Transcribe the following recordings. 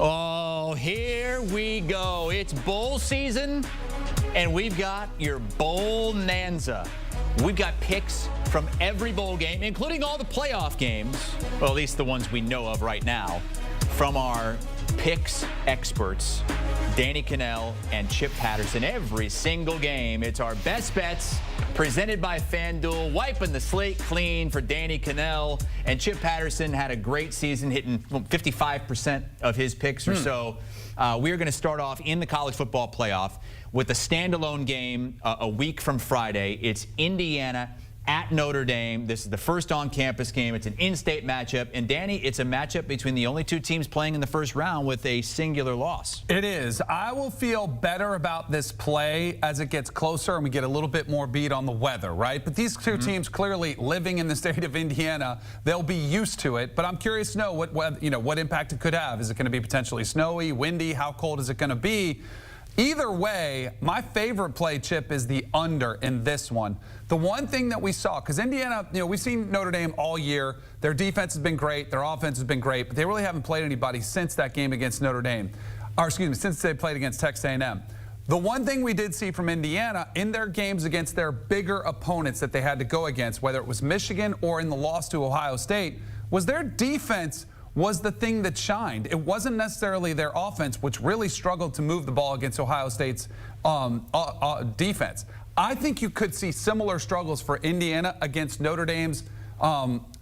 Oh, here we go. It's bowl season, and we've got your bowl-nanza. We've got picks from every bowl game, including all the playoff games, well, at least the ones we know of right now, from our picks experts, Danny Kanell and Chip Patterson. Every single game, it's our best bets presented by FanDuel, wiping the slate clean for Danny Kanell. And Chip Patterson had a great season, hitting 55% of his picks or so. We are going to start off in the college football playoff with a standalone game a week from Friday. It's Indiana at Notre Dame. This is the first on-campus game. It's an in-state matchup. And, Danny, it's a matchup between the only two teams playing in the first round with a singular loss. It is. I will feel better about this play as it gets closer and we get a little bit more beat on the weather, right? But these two teams clearly living in the state of Indiana, they'll be used to it. But I'm curious to know what impact it could have. Is it going to be potentially snowy, windy? How cold is it going to be? Either way, my favorite play, Chip, is the under in this one. The one thing that we saw, because Indiana, we've seen Notre Dame all year. Their defense has been great. Their offense has been great. But they really haven't played anybody since that game against Notre Dame. Or, excuse me, since they played against Texas A&M. The one thing we did see from Indiana in their games against their bigger opponents that they had to go against, whether it was Michigan or in the loss to Ohio State, was their defense was the thing that shined. It wasn't necessarily their offense, which really struggled to move the ball against Ohio State's defense. I think you could see similar struggles for Indiana against Notre Dame's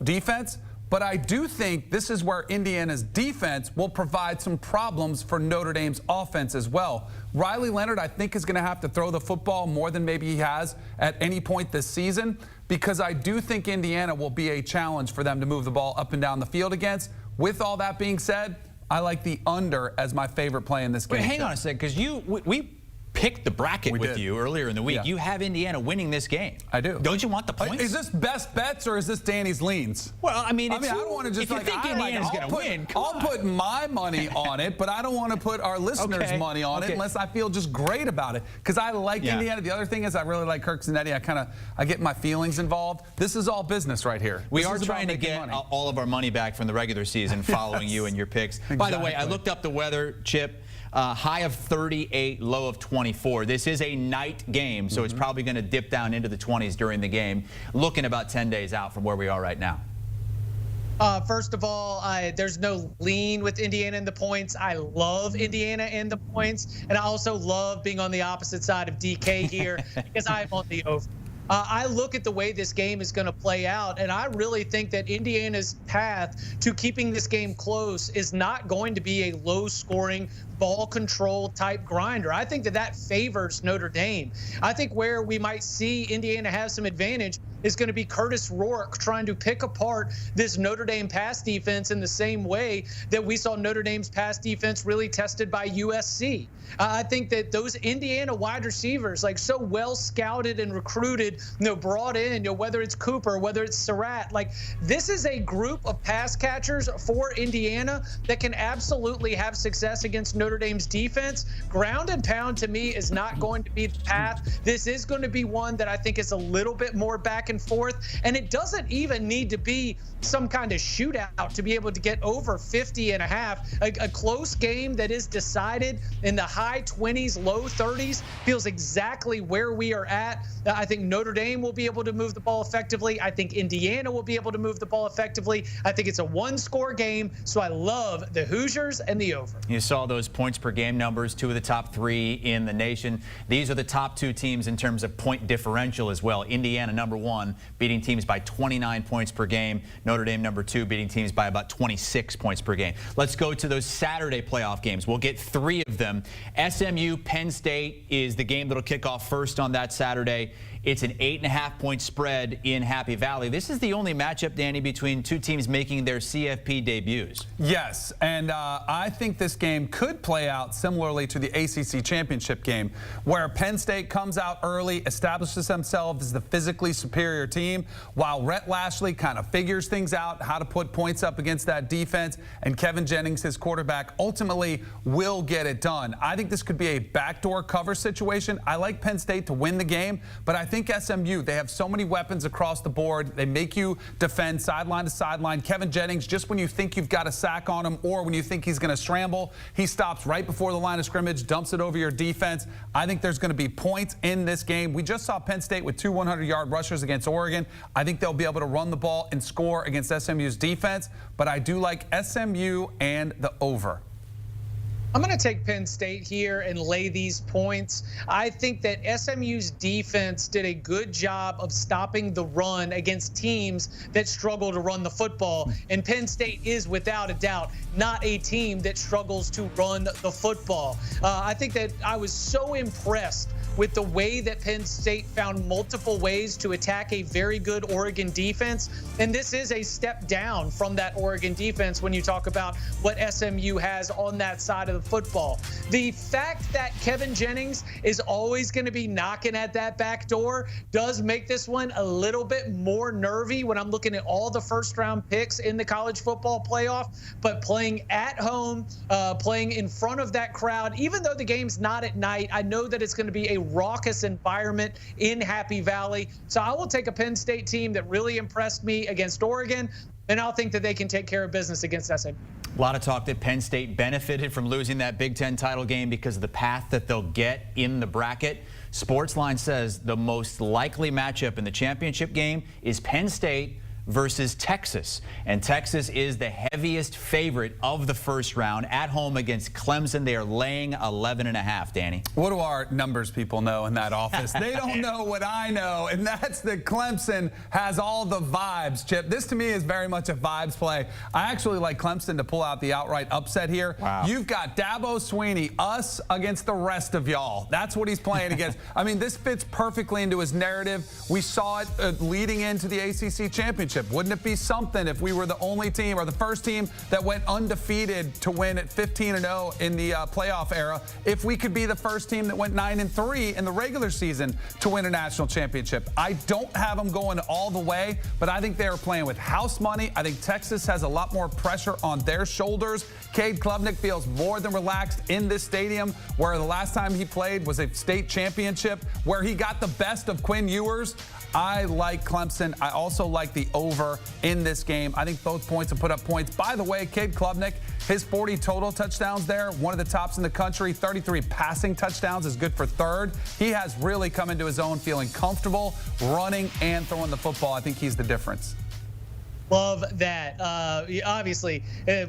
defense, but I do think this is where Indiana's defense will provide some problems for Notre Dame's offense as well. Riley Leonard, I think, is going to have to throw the football more than maybe he has at any point this season, because I do think Indiana will be a challenge for them to move the ball up and down the field against. With all that being said, I like the under as my favorite play in this game. Wait, hang on a second, because we picked the bracket with you earlier in the week. Yeah. You have Indiana winning this game. I do. Don't you want the points? Is this best bets or is this Danny's leans? Well, I mean, I don't want to just if you think Indiana's going to win, I'll put my money on it, but I don't want to put our listeners' money on it unless I feel just great about it. Because I like Indiana. The other thing is I really like Kirk Zanetti. I get my feelings involved. This is all business right here. We are trying to get all of our money back from the regular season following you and your picks. Exactly. By the way, I looked up the weather, Chip. High of 38, low of 24. This is a night game, so it's probably going to dip down into the 20s during the game. Looking about 10 days out from where we are right now. First of all, there's no lean with Indiana in the points. I love Indiana in the points, and I also love being on the opposite side of DK here because I'm on the over. I look at the way this game is going to play out, and I really think that Indiana's path to keeping this game close is not going to be a low-scoring, ball control type grinder. I think that favors Notre Dame. I think where we might see Indiana have some advantage is going to be Curtis Rourke trying to pick apart this Notre Dame pass defense in the same way that we saw Notre Dame's pass defense really tested by USC. I think that those Indiana wide receivers, like so well scouted and recruited, brought in, whether it's Cooper, whether it's Surratt, like this is a group of pass catchers for Indiana that can absolutely have success against Notre Dame's defense. Ground and pound to me is not going to be the path. This is going to be one that I think is a little bit more back and forth, and it doesn't even need to be some kind of shootout to be able to get over 50.5. A close game that is decided in the high 20s, low 30s feels exactly where we are at. I think Notre Dame will be able to move the ball effectively. I think Indiana will be able to move the ball effectively. I think it's a one-score game, so I love the Hoosiers and the over. You saw those points per game numbers, two of the top three in the nation. These are the top two teams in terms of point differential as well. Indiana, #1, beating teams by 29 points per game. Notre Dame, #2, beating teams by about 26 points per game. Let's go to those Saturday playoff games. We'll get 3 of them. SMU, Penn State is the game that'll kick off first on that Saturday. It's an 8.5-point spread in Happy Valley. This is the only matchup, Danny, between two teams making their CFP debuts. Yes, and I think this game could play out similarly to the ACC championship game, where Penn State comes out early, establishes themselves as the physically superior team, while Rhett Lashley kind of figures things out, how to put points up against that defense, and Kevin Jennings, his quarterback, ultimately will get it done. I think this could be a backdoor cover situation. I like Penn State to win the game, but I think think SMU, they have so many weapons across the board. They make you defend sideline to sideline. Kevin Jennings, just when you think you've got a sack on him or when you think he's going to scramble, he stops right before the line of scrimmage, dumps it over your defense. I think there's going to be points in this game. We just saw Penn State with 2 100-yard rushers against Oregon. I think they'll be able to run the ball and score against SMU's defense, but I do like SMU and the over. I'm going to take Penn State here and lay these points. I think that SMU's defense did a good job of stopping the run against teams that struggle to run the football. And Penn State is, without a doubt, not a team that struggles to run the football. I think that I was so impressed with the way that Penn State found multiple ways to attack a very good Oregon defense. And this is a step down from that Oregon defense when you talk about what SMU has on that side of the football. The fact that Kevin Jennings is always going to be knocking at that back door does make this one a little bit more nervy when I'm looking at all the first-round picks in the college football playoff. But playing at home, playing in front of that crowd, even though the game's not at night, I know that it's going to be a raucous environment in Happy Valley. So I will take a Penn State team that really impressed me against Oregon, and I'll think that they can take care of business against SMU. A lot of talk that Penn State benefited from losing that Big Ten title game because of the path that they'll get in the bracket. Sportsline says the most likely matchup in the championship game is Penn State versus Texas. And Texas is the heaviest favorite of the first round at home against Clemson. They are laying 11.5, Danny. What do our numbers people know in that office? They don't know what I know, and that's that Clemson has all the vibes, Chip. This to me is very much a vibes play. I actually like Clemson to pull out the outright upset here. Wow. You've got Dabo Swinney, us against the rest of y'all. That's what he's playing against. I mean, this fits perfectly into his narrative. We saw it leading into the ACC championship. Wouldn't it be something if we were the only team or the first team that went undefeated to win at 15-0 in the playoff era? If we could be the first team that went 9-3 in the regular season to win a national championship. I don't have them going all the way, but I think they are playing with house money. I think Texas has a lot more pressure on their shoulders. Cade Klubnik feels more than relaxed in this stadium, where the last time he played was a state championship, where he got the best of Quinn Ewers. I like Clemson. I also like the over in this game. I think both points will put up points. By the way, Cade Klubnik, his 40 total touchdowns there, one of the tops in the country. 33 passing touchdowns is good for third. He has really come into his own, feeling comfortable running and throwing the football. I think he's the difference. Love that. Obviously,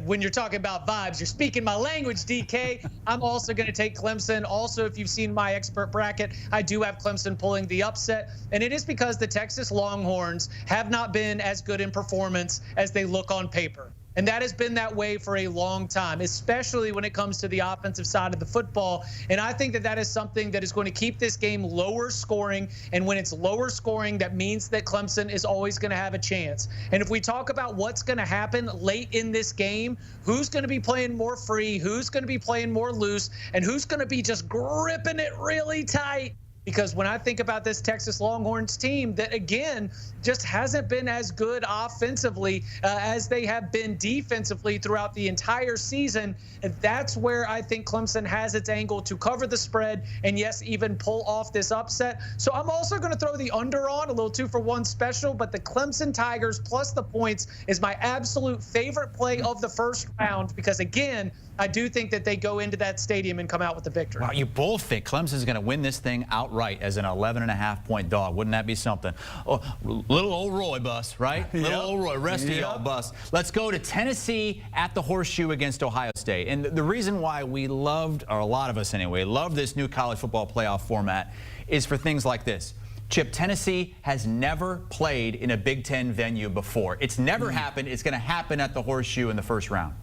when you're talking about vibes, you're speaking my language, DK. I'm also going to take Clemson. Also, if you've seen my expert bracket, I do have Clemson pulling the upset. And it is because the Texas Longhorns have not been as good in performance as they look on paper. And that has been that way for a long time, especially when it comes to the offensive side of the football. And I think that that is something that is going to keep this game lower scoring. And when it's lower scoring, that means that Clemson is always going to have a chance. And if we talk about what's going to happen late in this game, who's going to be playing more free, who's going to be playing more loose, and who's going to be just gripping it really tight? Because when I think about this Texas Longhorns team that, again, just hasn't been as good offensively as they have been defensively throughout the entire season, and that's where I think Clemson has its angle to cover the spread and, yes, even pull off this upset. So I'm also going to throw the under on, a little 2-for-1 special, but the Clemson Tigers plus the points is my absolute favorite play of the first round because, again, I do think that they go into that stadium and come out with the victory. Wow, you both think Clemson's going to win this thing outright as an 11.5-point dog. Wouldn't that be something? Oh, little old Roy bus, right? Yep. Little old Roy, rest of y'all bus. Let's go to Tennessee at the Horseshoe against Ohio State. And the reason why we loved, or a lot of us anyway, love this new college football playoff format is for things like this. Chip, Tennessee has never played in a Big Ten venue before. It's never happened. It's going to happen at the Horseshoe in the first round.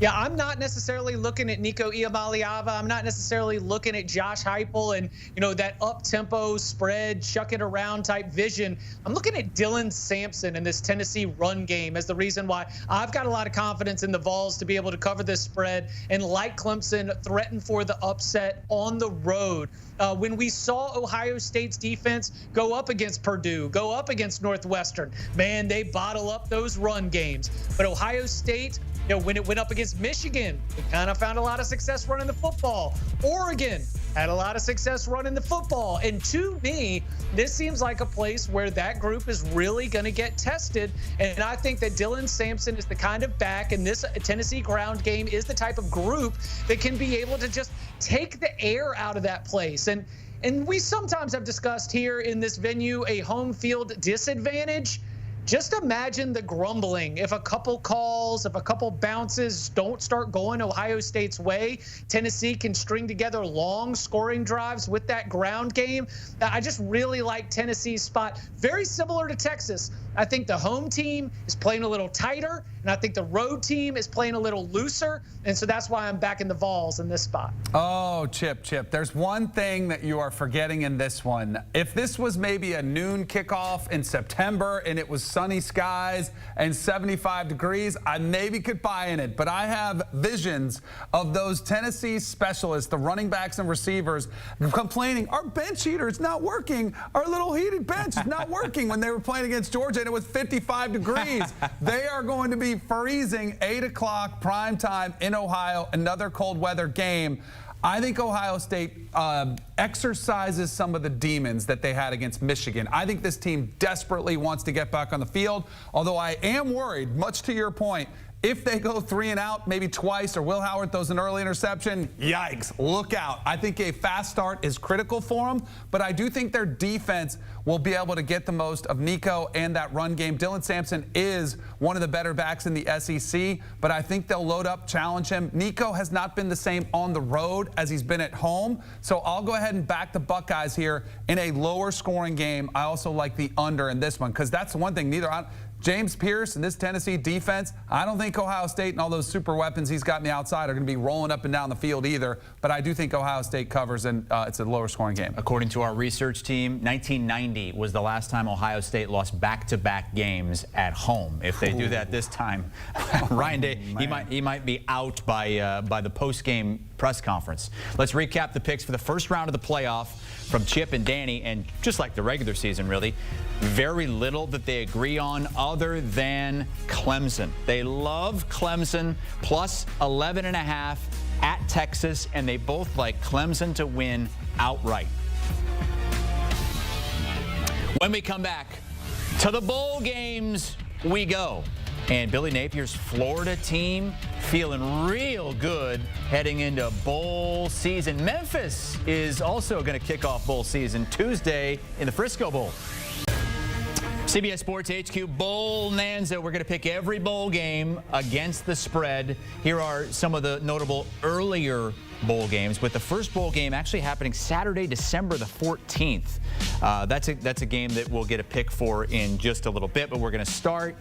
Yeah, I'm not necessarily looking at Nico Iamaleava. I'm not necessarily looking at Josh Heupel and, that up-tempo spread, chuck it around type vision. I'm looking at Dylan Sampson in this Tennessee run game as the reason why I've got a lot of confidence in the Vols to be able to cover this spread and, like Clemson, threaten for the upset on the road. When we saw Ohio State's defense go up against Purdue, go up against Northwestern, man, they bottle up those run games. But Ohio State, when it went up against Michigan, it kind of found a lot of success running the football. Oregon, had a lot of success running the football. And to me, this seems like a place where that group is really going to get tested. And I think that Dylan Sampson is the kind of back, and this Tennessee ground game is the type of group that can be able to just take the air out of that place. And we sometimes have discussed here in this venue a home field disadvantage. Just imagine the grumbling if a couple calls, if a couple bounces don't start going Ohio State's way. Tennessee can string together long scoring drives with that ground game. I just really like Tennessee's spot. Very similar to Texas. I think the home team is playing a little tighter, and I think the road team is playing a little looser. And so that's why I'm backing the Vols in this spot. Oh, Chip, there's one thing that you are forgetting in this one. If this was maybe a noon kickoff in September and it was sunny skies and 75 degrees, I maybe could buy in it. But I have visions of those Tennessee specialists, the running backs and receivers, complaining, our bench heater is not working. Our little heated bench is not working when they were playing against Georgia and it was 55 degrees. They are going to be freezing 8 o'clock prime time in Ohio, another cold weather game. I think Ohio State exercises some of the demons that they had against Michigan. I think this team desperately wants to get back on the field, although I am worried, much to your point, if they go 3 and out, maybe twice, or Will Howard throws an early interception, yikes, look out. I think a fast start is critical for them, but I do think their defense will be able to get the most of Nico and that run game. Dylan Sampson is one of the better backs in the SEC, but I think they'll load up, challenge him. Nico has not been the same on the road as he's been at home, so I'll go ahead and back the Buckeyes here in a lower scoring game. I also like the under in this one, because that's the one thing James Pierce and this Tennessee defense, I don't think Ohio State and all those super weapons he's got on the outside are going to be rolling up and down the field either. But I do think Ohio State covers, and it's a lower scoring game. According to our research team, 1990 was the last time Ohio State lost back-to-back games at home. If they do that this time, Ryan Day, he might be out by the post-game press conference. Let's recap the picks for the first round of the playoff from Chip and Danny, and just like the regular season, really, very little that they agree on other than Clemson. They love Clemson, plus 11.5 at Texas, and they both like Clemson to win outright. When we come back, to the bowl games we go. And Billy Napier's Florida team feeling real good heading into bowl season. Memphis is also going to kick off bowl season Tuesday in the Frisco Bowl. CBS Sports HQ Bowl-nanza. We're going to pick every bowl game against the spread. Here are some of the notable earlier bowl games, with the first bowl game actually happening Saturday, December the 14th. That's a game that we'll get a pick for in just a little bit, but we're going to start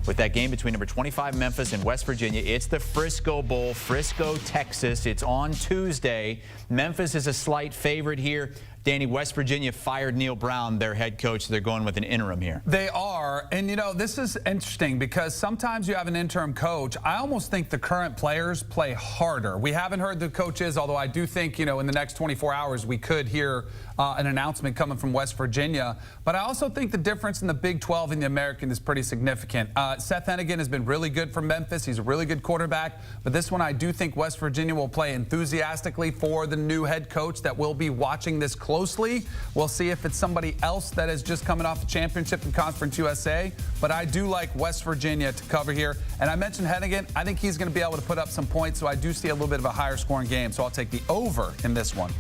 with that game between number 25 Memphis and West Virginia. It's the Frisco Bowl, Frisco, Texas. It's on Tuesday. Memphis is a slight favorite here. Danny, West Virginia fired Neil Brown, their head coach. They're going with an interim here. They are. And, you know, this is interesting because sometimes you have an interim coach. I almost think the current players play harder. We haven't heard the coaches, although I do think, you know, in the next 24 hours we could hear an announcement coming from West Virginia. But I also think the difference in the Big 12 and the American is pretty significant. Seth Hennigan has been really good for Memphis. He's a really good quarterback. But this one, I do think West Virginia will play enthusiastically for the new head coach that will be watching this closely. We'll see if it's somebody else that is just coming off the championship in Conference USA. But I do like West Virginia to cover here. And I mentioned Hennigan. I think he's going to be able to put up some points. So I do see a little bit of a higher scoring game. So I'll take the over in this one.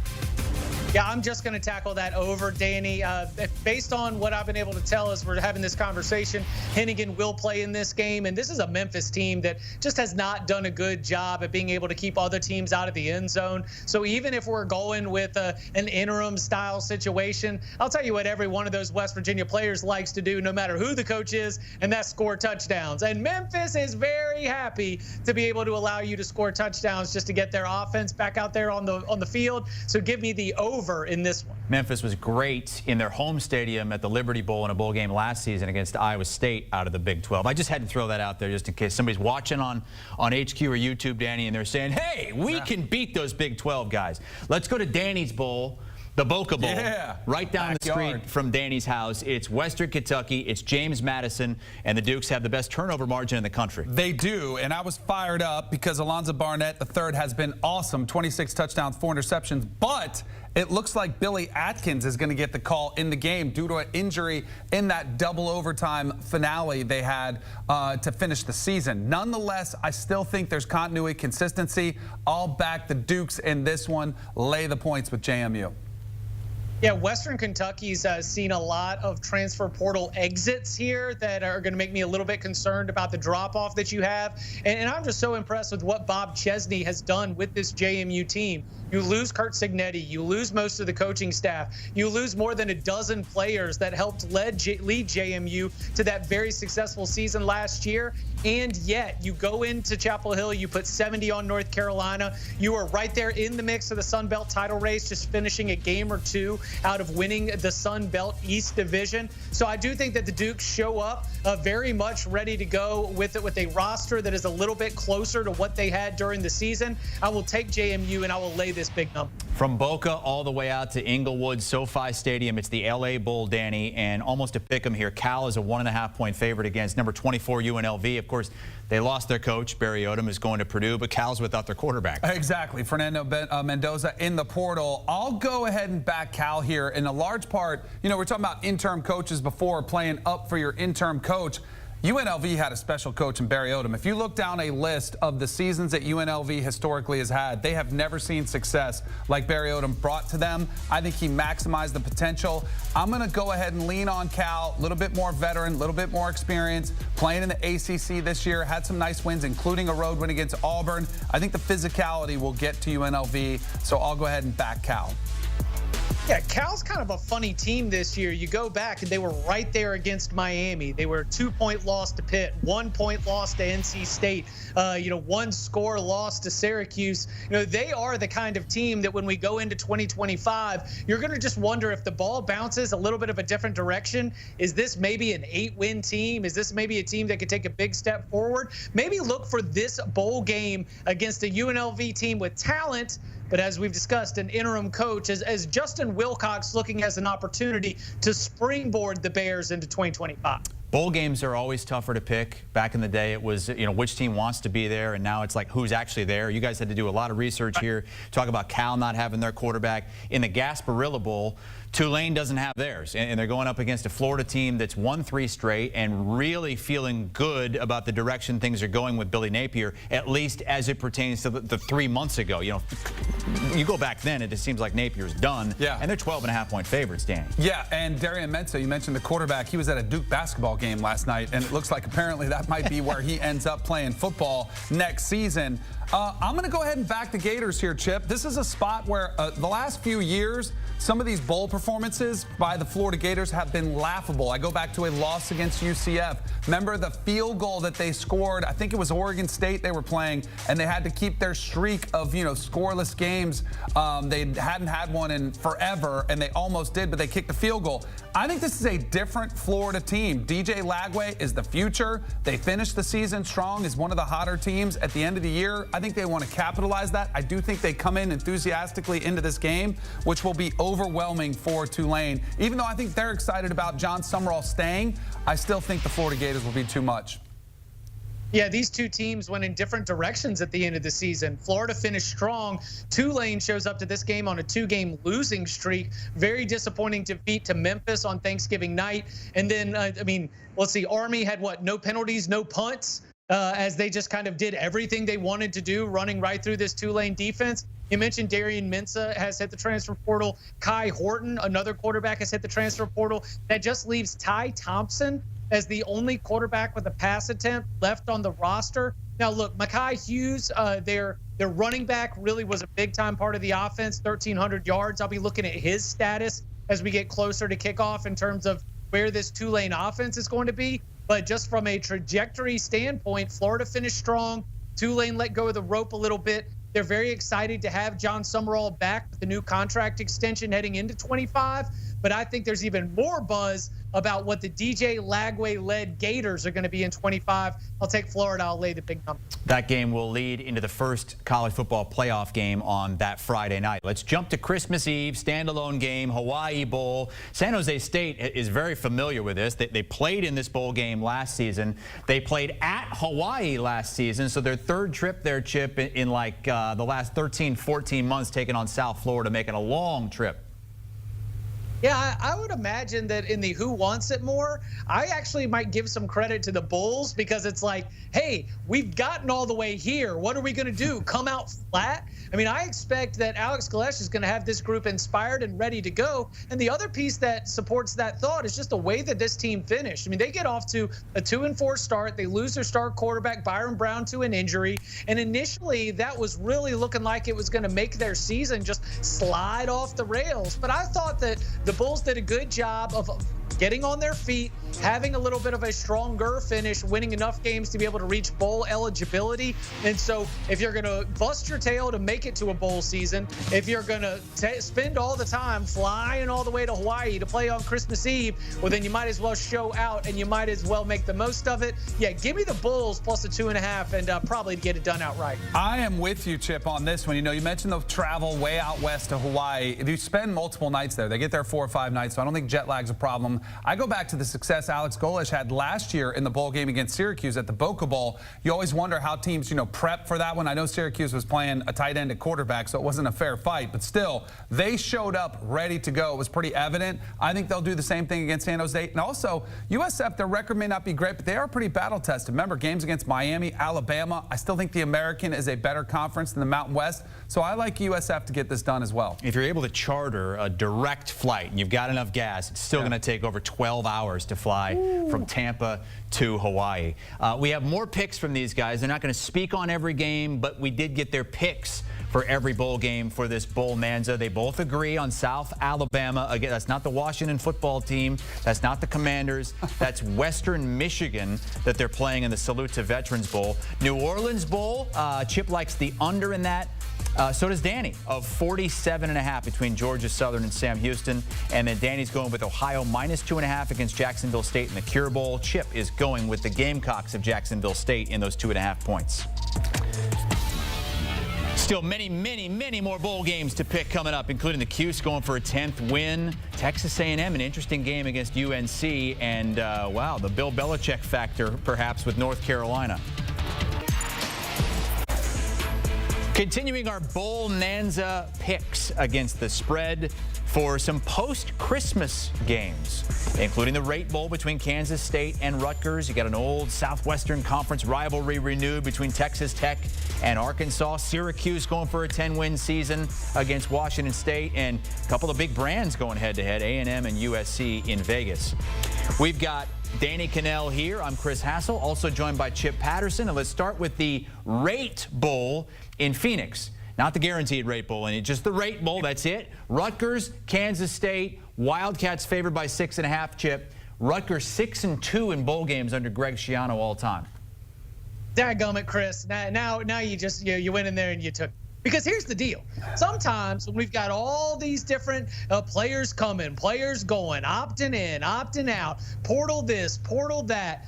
Yeah, I'm just going to tackle that over, Danny. Based on what I've been able to tell as we're having this conversation, Hennigan will play in this game. And this is a Memphis team that just has not done a good job at being able to keep other teams out of the end zone. So even if we're going with an interim style situation, I'll tell you what every one of those West Virginia players likes to do, no matter who the coach is, and that's score touchdowns. And Memphis is very happy to be able to allow you to score touchdowns just to get their offense back out there on the field. So give me the over in this one. Memphis was great in their home stadium at the Liberty Bowl in a bowl game last season against Iowa State out of the Big 12. I just had to throw that out there just in case somebody's watching on HQ or YouTube, Danny, and they're saying, hey, we can beat those Big 12 guys. Let's go to Danny's bowl, The Boca Bowl. Yeah. Right down Backyard. the street from Danny's house. It's Western Kentucky. It's James Madison. And the Dukes have the best turnover margin in the country. They do. And I was fired up because Alonzo Barnett III has been awesome. 26 touchdowns, 4 interceptions. But it looks like Billy Atkins is going to get the call in the game due to an injury in that double overtime finale they had to finish the season. Nonetheless, I still think there's continuity, consistency. I'll back the Dukes in this one. Lay the points with JMU. Yeah, Western Kentucky's seen a lot of transfer portal exits here that are going to make me a little bit concerned about the drop-off that you have. And I'm just so impressed with what Bob Chesney has done with this JMU team. You lose Kurt Cignetti. You lose most of the coaching staff. You lose more than a dozen players that helped lead JMU to that very successful season last year. And yet you go into Chapel Hill, you put 70 on North Carolina. You are right there in the mix of the Sun Belt title race, just finishing a game or two out of winning the Sun Belt East Division. So I do think that the Dukes show up very much ready to go with it, with a roster that is a little bit closer to what they had during the season. I will take JMU and I will lay this big number. From Boca all the way out to Inglewood, SoFi Stadium, it's the LA Bowl, Danny, and almost a pick 'em here. Cal is a 1.5-point favorite against number 24 UNLV. Of course, they lost their coach. Barry Odom is going to Purdue, but Cal's without their quarterback. Exactly. Fernando Mendoza in the portal. I'll go ahead and back Cal here. In a large part, you know, we're talking about interim coaches before, playing up for your interim coach. UNLV had a special coach in Barry Odom. If you look down a list of the seasons that UNLV historically has had, they have never seen success like Barry Odom brought to them. I think he maximized the potential. I'm going to go ahead and lean on Cal, a little bit more veteran, a little bit more experience, playing in the ACC this year, had some nice wins, including a road win against Auburn. I think the physicality will get to UNLV, so I'll go ahead and back Cal. Yeah, Cal's kind of a funny team this year. You go back and they were right there against Miami. They were a 2-point loss to Pitt, 1-point loss to NC State, 1-score loss to Syracuse. You know, they are the kind of team that when we go into 2025, you're going to just wonder if the ball bounces a little bit of a different direction. Is this maybe an 8-win team? Is this maybe a team that could take a big step forward? Maybe look for this bowl game against a UNLV team with talent, but as we've discussed, an interim coach, as Justin Wilcox looking as an opportunity to springboard the Bears into 2025. Bowl games are always tougher to pick. Back in the day, it was, which team wants to be there, and now it's like who's actually there. You guys had to do a lot of research here. Talk about Cal not having their quarterback. In the Gasparilla Bowl, Tulane doesn't have theirs, and they're going up against a Florida team that's won 3 straight and really feeling good about the direction things are going with Billy Napier, at least as it pertains to the 3 months ago. You go back then, it just seems like Napier's done. Yeah. And they're 12.5-point favorites, Danny. Yeah, and Darian Mensah, you mentioned the quarterback. He was at a Duke basketball game last night, and it looks like apparently that might be where he ends up playing football next season. I'm going to go ahead and back the Gators here, Chip. This is a spot where the last few years, some of these bowl performances by the Florida Gators have been laughable. I go back to a loss against UCF. Remember the field goal that they scored? I think it was Oregon State they were playing, and they had to keep their streak of, scoreless games. They hadn't had one in forever, and they almost did, but they kicked the field goal. I think this is a different Florida team. DJ Lagway is the future. They finished the season strong as one of the hotter teams at the end of the year. I think they want to capitalize that. I do think they come in enthusiastically into this game, which will be overwhelming for Tulane. Even though I think they're excited about John Summerall staying, I still think the Florida Gators will be too much. Yeah, these two teams went in different directions at the end of the season. Florida finished strong. Tulane shows up to this game on a 2-game losing streak. Very disappointing defeat to Memphis on Thanksgiving night. And then, let's see, Army had no penalties, no punts, as they just kind of did everything they wanted to do, running right through this Tulane defense. You mentioned Darian Mensah has hit the transfer portal. Kai Horton, another quarterback, has hit the transfer portal. That just leaves Ty Thompson as the only quarterback with a pass attempt left on the roster. Now, look, Mekhi Hughes, their running back, really was a big-time part of the offense, 1,300 yards. I'll be looking at his status as we get closer to kickoff in terms of where this Tulane offense is going to be. But just from a trajectory standpoint, Florida finished strong. Tulane let go of the rope a little bit. They're very excited to have John Summerall back with the new contract extension heading into 25. but I think there's even more buzz about what the DJ Lagway-led Gators are going to be in 25. I'll take Florida. I'll lay the big number. That game will lead into the first college football playoff game on that Friday night. Let's jump to Christmas Eve, standalone game, Hawaii Bowl. San Jose State is very familiar with this. They played in this bowl game last season. They played at Hawaii last season, so their third trip there, Chip, in like the last 13, 14 months, taking on South Florida, making a long trip. Yeah, I would imagine that in the who wants it more, I actually might give some credit to the Bulls because it's like, hey, we've gotten all the way here. What are we going to do? Come out flat? I mean, I expect that Alex Galesh is going to have this group inspired and ready to go. And the other piece that supports that thought is just the way that this team finished. I mean, they get off to a 2-4 start. They lose their star quarterback, Byron Brown, to an injury. And initially, that was really looking like it was going to make their season just slide off the rails. But I thought that the Bulls did a good job of getting on their feet, having a little bit of a stronger finish, winning enough games to be able to reach bowl eligibility. And so if you're going to bust your tail to make it to a bowl season, if you're going to spend all the time flying all the way to Hawaii to play on Christmas Eve, well, then you might as well show out and you might as well make the most of it. Yeah, give me the Bulls plus a 2.5 and probably to get it done outright. I am with you, Chip, on this one. You know, you mentioned the travel way out west to Hawaii. If you spend multiple nights there, they get there 4 or 5 nights, so I don't think jet lag's a problem. I go back to the success Alex Galesh had last year in the bowl game against Syracuse at the Boca Bowl. You always wonder how teams, you know, prep for that one. I know Syracuse was playing a tight end at quarterback, so it wasn't a fair fight, but still, they showed up ready to go. It was pretty evident. I think they'll do the same thing against San Jose. And also, USF, their record may not be great, but they are pretty battle-tested. Remember, games against Miami, Alabama. I still think the American is a better conference than the Mountain West, so I like USF to get this done as well. If you're able to charter a direct flight and you've got enough gas, it's still going to take over 12 hours to fly from Tampa to Hawaii. We have more picks from these guys. They're not going to speak on every game, but we did get their picks for every bowl game for this bowl Nanza. They both agree on South Alabama. Again, that's not the Washington football team. That's not the Commanders. That's Western Michigan that they're playing in the Salute to Veterans Bowl. New Orleans Bowl, Chip likes the under in that. So does Danny, of 47.5 between Georgia Southern and Sam Houston. And then Danny's going with Ohio minus 2.5 against Jacksonville State in the Cure Bowl. Chip is going with the Gamecocks of Jacksonville State in those 2.5 points. Still many, many, many more bowl games to pick coming up, including the Cuse going for a 10th win. Texas A&M, an interesting game against UNC. And, wow, the Bill Belichick factor, perhaps, with North Carolina. Continuing our Bowl Nanza picks against the spread for some post-Christmas games, including the Raton Bowl between Kansas State and Rutgers. You got an old Southwestern Conference rivalry renewed between Texas Tech and Arkansas. Syracuse going for a 10-win season against Washington State, and a couple of big brands going head-to-head, A&M and USC in Vegas. We've got Danny Kanell here. I'm Chris Hassel, also joined by Chip Patterson. And let's start with the Rate Bowl in Phoenix. Not the guaranteed Rate Bowl, and just the Rate Bowl, that's it. Rutgers, Kansas State, Wildcats favored by 6.5, Chip. Rutgers 6-2 in bowl games under Greg Schiano all time. Dadgummit, Chris. Now you just you went in there and you took. Because here's the deal. Sometimes when we've got all these different players coming, players going, opting in, opting out, portal this, portal that,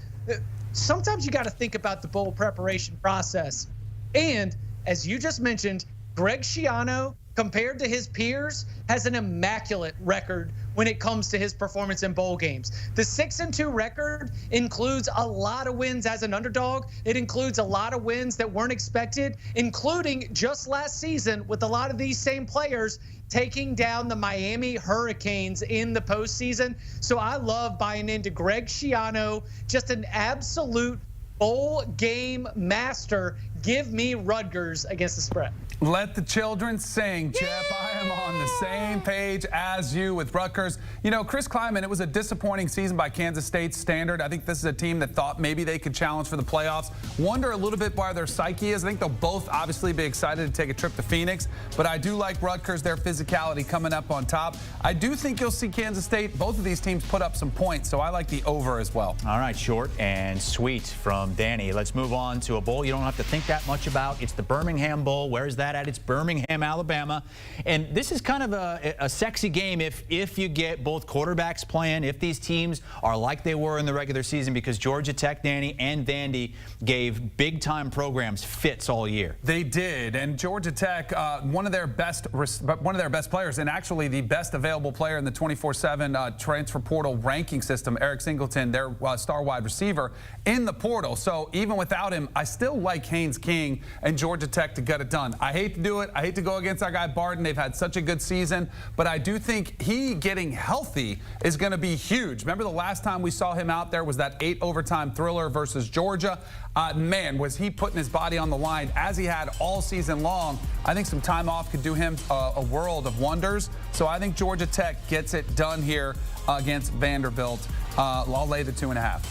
sometimes you got to think about the bowl preparation process. And as you just mentioned, Greg Schiano, compared to his peers, has an immaculate record when it comes to his performance in bowl games. The 6-2 record includes a lot of wins as an underdog. It includes a lot of wins that weren't expected, including just last season with a lot of these same players taking down the Miami Hurricanes in the postseason. So I love buying into Greg Schiano, just an absolute bowl game master. Give me Rutgers against the spread. Let the children sing, Chip. I am on the same page as you with Rutgers. You know, Chris Kleiman, it was a disappointing season by Kansas State's standard. I think this is a team that thought maybe they could challenge for the playoffs. Wonder a little bit where their psyche is. I think they'll both obviously be excited to take a trip to Phoenix, but I do like Rutgers, their physicality coming up on top. I do think you'll see Kansas State, both of these teams put up some points, so I like the over as well. All right, short and sweet from Danny. Let's move on to a bowl you don't have to think that that much about. It's the Birmingham Bowl. Where's that at? It's Birmingham, Alabama. And this is kind of a sexy game if you get both quarterbacks playing, if these teams are like they were in the regular season, because Georgia Tech, Danny, and Vandy gave big-time programs fits all year. They did, and Georgia Tech, one of their best players, and actually the best available player in the 24/7 transfer portal ranking system, Eric Singleton, their star wide receiver, in the portal. So even without him, I still like Haynes King and Georgia Tech to get it done. I hate to do it. I hate to go against our guy Barton. They've had such a good season, but I do think he getting healthy is going to be huge. Remember the last time we saw him out there was that 8 overtime thriller versus Georgia. Man, was he putting his body on the line as he had all season long. I think some time off could do him a world of wonders. So I think Georgia Tech gets it done here against Vanderbilt. I'll lay the 2.5.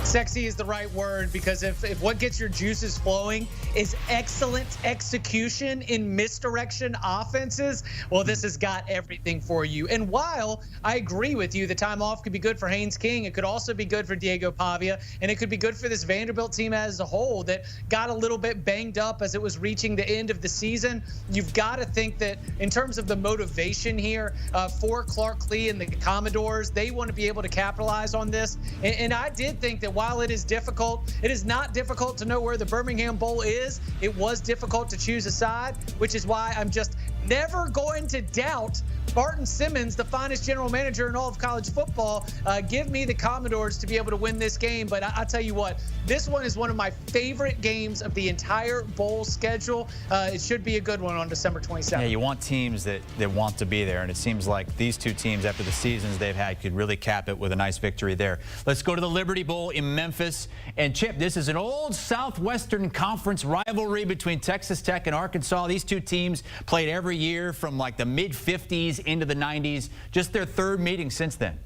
Sexy is the right word, because if what gets your juices flowing is excellent execution in misdirection offenses, well, this has got everything for you. And while I agree with you, the time off could be good for Haynes King, it could also be good for Diego Pavia, and it could be good for this Vanderbilt team as a whole that got a little bit banged up as it was reaching the end of the season. You've got to think that in terms of the motivation here for Clark Lee and the Commodores, they want to be able to capitalize on this. And I did think that while it is difficult, it is not difficult to know where the Birmingham Bowl is. It was difficult to choose a side, which is why I'm just never going to doubt Barton Simmons, the finest general manager in all of college football. Give me the Commodores to be able to win this game. But I'll tell you what, this one is one of my favorite games of the entire bowl schedule. It should be a good one on December 27th. Yeah, you want teams that want to be there, and it seems like these two teams, after the seasons they've had, could really cap it with a nice victory there. Let's go to the Liberty Bowl in Memphis. And Chip, this is an old Southwestern Conference rivalry between Texas Tech and Arkansas. These two teams played every year from like the mid-50s into the 90s. Just their third meeting since then.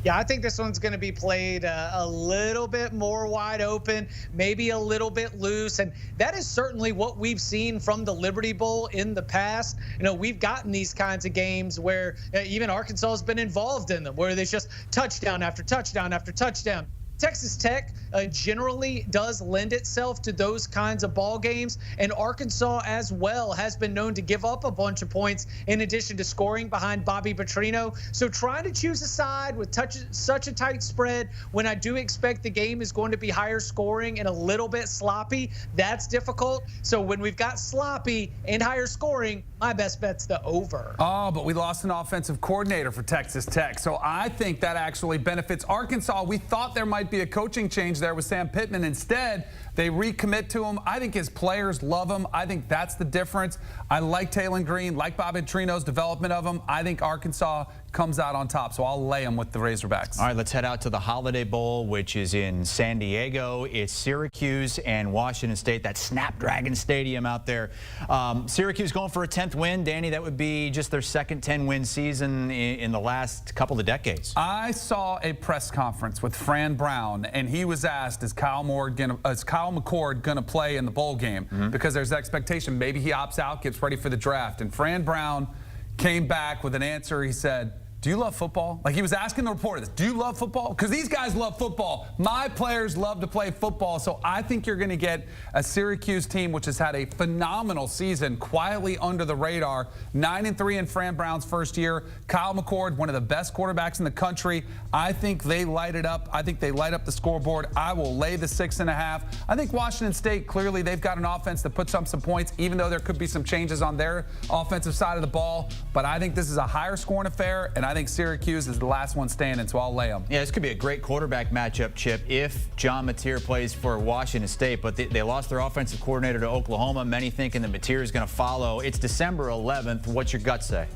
Yeah, I think this one's going to be played a little bit more wide open, maybe a little bit loose. And that is certainly what we've seen from the Liberty Bowl in the past. You know, we've gotten these kinds of games where even Arkansas has been involved in them, where there's just touchdown after touchdown after touchdown. Texas Tech generally does lend itself to those kinds of ball games, and Arkansas as well has been known to give up a bunch of points in addition to scoring behind Bobby Petrino. So trying to choose a side with such a tight spread when I do expect the game is going to be higher scoring and a little bit sloppy, that's difficult. So when we've got sloppy and higher scoring, my best bet's the over. Oh, but we lost an offensive coordinator for Texas Tech, so I think that actually benefits Arkansas. We thought there might be a coaching change there with Sam Pittman. Instead, they recommit to him. I think his players love him. I think that's the difference. I like Taylon Green, like Bobby Petrino's development of him. I think Arkansas comes out on top, so I'll lay them with the Razorbacks. All right, let's head out to the Holiday Bowl, which is in San Diego. It's Syracuse and Washington State, that Snapdragon Stadium out there. Syracuse going for a 10th win. Danny, that would be just their second 10-win season in the last couple of decades. I saw a press conference with Fran Brown, and he was asked, is Kyle McCord going to play in the bowl game? Because there's expectation. Maybe he opts out, gets ready for the draft. And Fran Brown came back with an answer. He said, do you love football? Like, he was asking the reporter, do you love football? Because these guys love football. My players love to play football. So I think you're going to get a Syracuse team which has had a phenomenal season, quietly under the radar. 9-3 in Fran Brown's first year. Kyle McCord, one of the best quarterbacks in the country. I think they light it up. I think they light up the scoreboard. I will lay the 6.5. I think Washington State, clearly they've got an offense that puts up some points, even though there could be some changes on their offensive side of the ball. But I think this is a higher scoring affair, and I think Syracuse is the last one standing, so I'll lay them. Yeah, this could be a great quarterback matchup, Chip, if John Mateer plays for Washington State. But they lost their offensive coordinator to Oklahoma. Many thinking that Mateer is going to follow. It's December 11th. What's your gut say?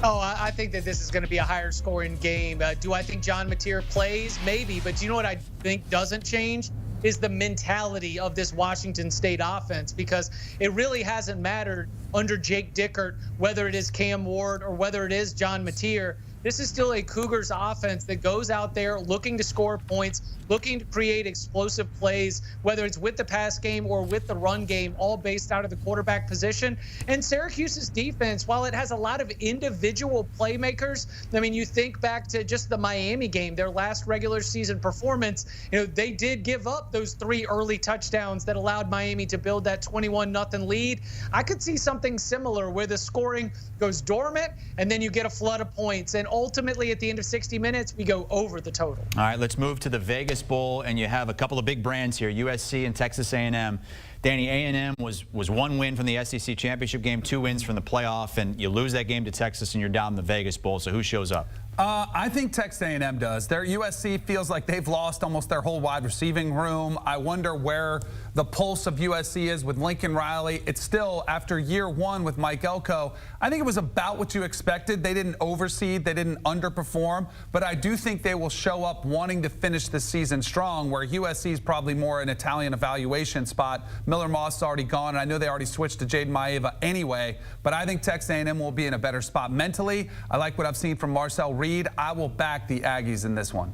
Oh, I think that this is going to be a higher scoring game. Do I think John Mateer plays? Maybe. But you know what I think doesn't change? Is the mentality of this Washington State offense, because it really hasn't mattered under Jake Dickert whether it is Cam Ward or whether it is John Mateer. this is still a Cougars offense that goes out there looking to score points, looking to create explosive plays, whether it's with the pass game or with the run game, all based out of the quarterback position. And Syracuse's defense, while it has a lot of individual playmakers, I mean, you think back to just the Miami game, their last regular season performance, they did give up those 3 early touchdowns that allowed Miami to build that 21-0 lead. I could see something similar where the scoring goes dormant and then you get a flood of points. And ultimately, at the end of 60 minutes, we go over the total. All right, let's move to the Vegas Bowl, and you have a couple of big brands here, USC and Texas A&M. Danny, A&M was 1 win from the SEC championship game, 2 wins from the playoff, and you lose that game to Texas, and you're down in the Vegas Bowl. So who shows up? I think Texas A&M does. Their USC feels like they've lost almost their whole wide receiving room. I wonder where the pulse of USC is with Lincoln Riley. It's still, after year 1 with Mike Elko, I think it was about what you expected. They didn't overseed, they didn't underperform, but I do think they will show up wanting to finish the season strong, where USC is probably more an Italian evaluation spot. Miller Moss is already gone, and I know they already switched to Jaden Maeva anyway, but I think Texas A&M will be in a better spot mentally. I like what I've seen from Marcel Reed. I will back the Aggies in this one.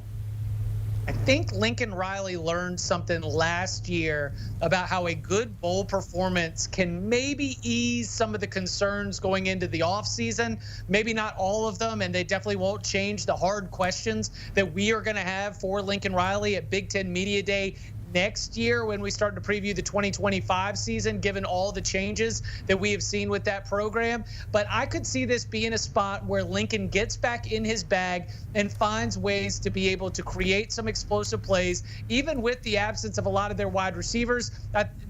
I think Lincoln Riley learned something last year about how a good bowl performance can maybe ease some of the concerns going into the offseason. Maybe not all of them, and they definitely won't change the hard questions that we are going to have for Lincoln Riley at Big Ten Media Day next year when we start to preview the 2025 season, given all the changes that we have seen with that program. But I could see this being a spot where Lincoln gets back in his bag and finds ways to be able to create some explosive plays, even with the absence of a lot of their wide receivers.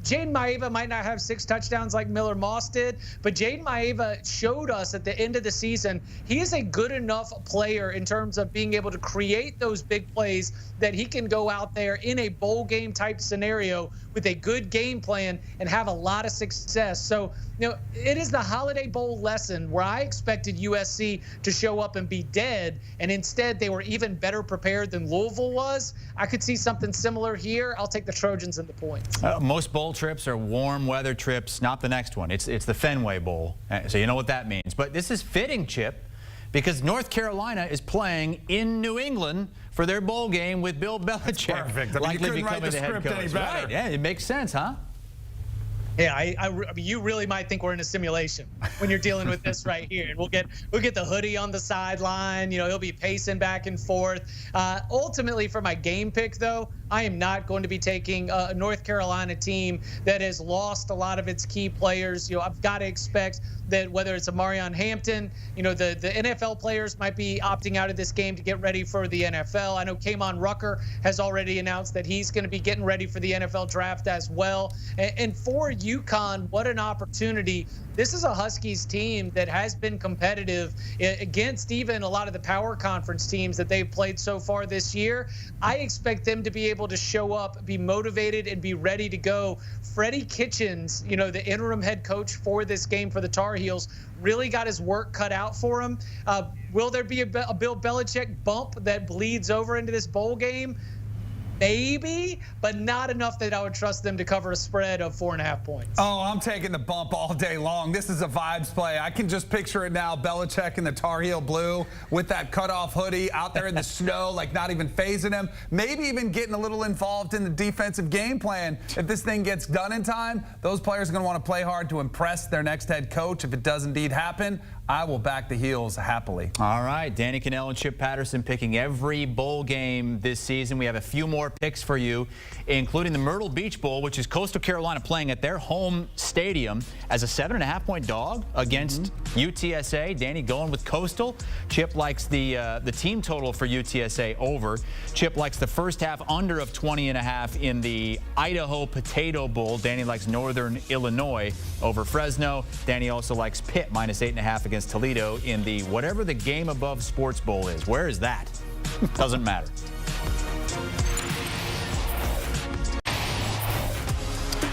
Jaden Maeva might not have 6 touchdowns like Miller Moss did, but Jaden Maeva showed us at the end of the season he is a good enough player in terms of being able to create those big plays that he can go out there in a bowl game type scenario with a good game plan and have a lot of success. So, it is the Holiday Bowl lesson where I expected USC to show up and be dead, and instead they were even better prepared than Louisville was. I could see something similar here. I'll take the Trojans and the points. Most bowl trips are warm weather trips, not the next one. It's the Fenway Bowl, so you know what that means. But this is fitting, Chip, because North Carolina is playing in New England for their bowl game with Bill Belichick. Perfect. I mean, likely becoming the head coach. Right? Yeah, it makes sense, huh? Yeah, I mean, you really might think we're in a simulation when you're dealing with this right here. And we'll get the hoodie on the sideline. He'll be pacing back and forth. Ultimately, for my game pick, though, I am not going to be taking a North Carolina team that has lost a lot of its key players. I've got to expect that whether it's a Marion Hampton, the NFL players might be opting out of this game to get ready for the NFL. I know Kamon Rucker has already announced that he's going to be getting ready for the NFL draft as well. And for UConn, what an opportunity. This is a Huskies team that has been competitive against even a lot of the power conference teams that they've played so far this year. I expect them to be able to show up, be motivated, and be ready to go. Freddie Kitchens, the interim head coach for this game for the Tar Heels, really got his work cut out for him. Will there be a Bill Belichick bump that bleeds over into this bowl game? Maybe, but not enough that I would trust them to cover a spread of 4.5 points. Oh, I'm taking the bump all day long. This is a vibes play. I can just picture it now. Belichick in the Tar Heel blue with that cutoff hoodie out there in the snow, like not even phasing him. Maybe even getting a little involved in the defensive game plan. If this thing gets done in time, those players are going to want to play hard to impress their next head coach. If it does indeed happen, I will back the Heels happily. All right, Danny Kanell and Chip Patterson picking every bowl game this season. We have a few more picks for you, including the Myrtle Beach Bowl, which is Coastal Carolina playing at their home stadium as a 7.5-point dog against UTSA. Danny going with Coastal. Chip likes the team total for UTSA over. Chip likes the first half under of 20.5 in the Idaho Potato Bowl. Danny likes Northern Illinois over Fresno. Danny also likes Pitt minus 8.5 against Toledo in the whatever the game above Sports Bowl is. Where is that? Doesn't matter.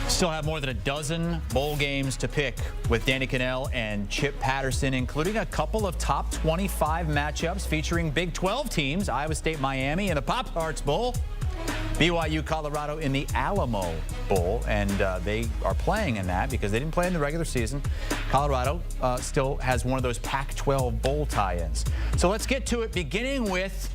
Still have more than a dozen bowl games to pick with Danny Kanell and Chip Patterson, including a couple of top 25 matchups featuring Big 12 teams, Iowa State, Miami, and the Pop-Tarts Bowl. BYU Colorado in the Alamo Bowl, and they are playing in that because they didn't play in the regular season. Colorado still has one of those Pac-12 bowl tie-ins. So let's get to it, beginning with